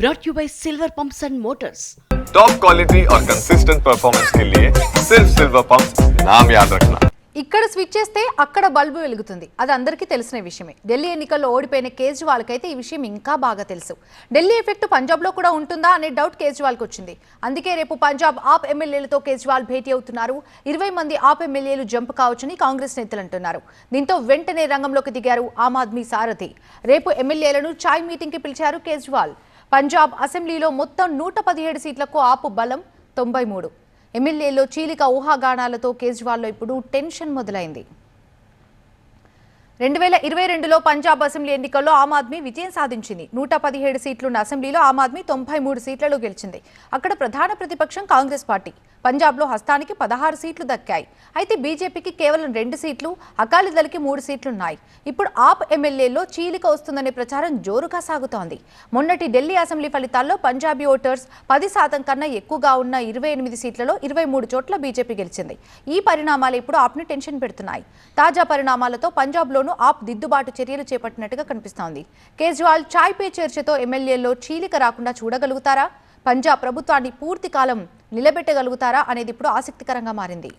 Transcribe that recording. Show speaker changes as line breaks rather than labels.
brought you by Silver Pumps and Motors.
Top quality और consistent performance के लिए सिर्फ सिल्वर पंप्स नाम याद रखना.
ఇక్కడ స్విచ్ చేస్తే అక్కడ బల్బు వెలుగుతుంది. అది అందరికీ తెలిసిన విషయమే. ఢిల్లీ ఎన్నికల్లో ఓడిపోయిన కేజ్రీవాల్కైతే ఈ విషయం ఇంకా బాగా తెలుసు. ఢిల్లీ ఎఫెక్ట్ పంజాబ్లో కూడా ఉంటుందా అనే డౌట్ కేజ్రీవాల్కి వచ్చింది. అందుకే రేపు పంజాబ్ ఆప్ ఎమ్మెల్యేలతో కేజ్రీవాల్ భేటీ అవుతున్నారు. 20 మంది ఆప్ ఎమ్మెల్యేలు జంప్ కావచ్చని కాంగ్రెస్ నేతలు అంటున్నారు. దీంతో వెంటనే రంగంలోకి దిగారు ఆమ్ ఆద్మీ సారథి. రేపు ఎమ్మెల్యేలను చాయ్ మీటింగ్కి పిలిచారు కేజ్రీవాల్. పంజాబ్ అసెంబ్లీలో మొత్తం 117 సీట్లకు ఆపు బలం 93. ఎమ్మెల్యేలో చీలిక ఊహాగానాలతో కేజ్రీవాల్లో ఇప్పుడు టెన్షన్ మొదలైంది. 2022లో పంజాబ్ అసెంబ్లీ ఎన్నికల్లో ఆమ్ ఆద్మీ విజయం సాధించింది. 117 సీట్లున్న అసెంబ్లీలో ఆమ్ ఆద్మీ 93 సీట్లలో గెలిచింది. అక్కడ ప్రధాన ప్రతిపక్షం కాంగ్రెస్ పార్టీ. పంజాబ్లో హస్తానికి 16 సీట్లు దక్కాయి. అయితే బీజేపీకి కేవలం 2 సీట్లు, అకాలీదళకి 3 సీట్లున్నాయి. ఇప్పుడు ఆప్ ఎమ్మెల్యేలో చీలిక వస్తుందనే ప్రచారం జోరుగా సాగుతోంది. మొన్నటి ఢిల్లీ అసెంబ్లీ ఫలితాల్లో పంజాబీ ఓటర్స్ 10% కన్నా ఎక్కువగా ఉన్న 28 సీట్లలో 23 చోట్ల బీజేపీ గెలిచింది. ఈ పరిణామాలు ఇప్పుడు ఆప్ని టెన్షన్ పెడుతున్నాయి. తాజా పరిణామాలతో పంజాబ్లోనూ ఆప్ దిద్దుబాటు చర్యలు చేపట్టినట్టుగా కనిపిస్తోంది. కేజ్రీవాల్ చాయ్ పే చర్చతో ఎమ్మెల్యేల్లో చీలిక రాకుండా చూడగలుగుతారా? పంజాబ్ ప్రభుత్వాన్ని పూర్తి కాలం నిలబెట్టగలుగుతారా అనేది ఇప్పుడు ఆసక్తికరంగా మారింది.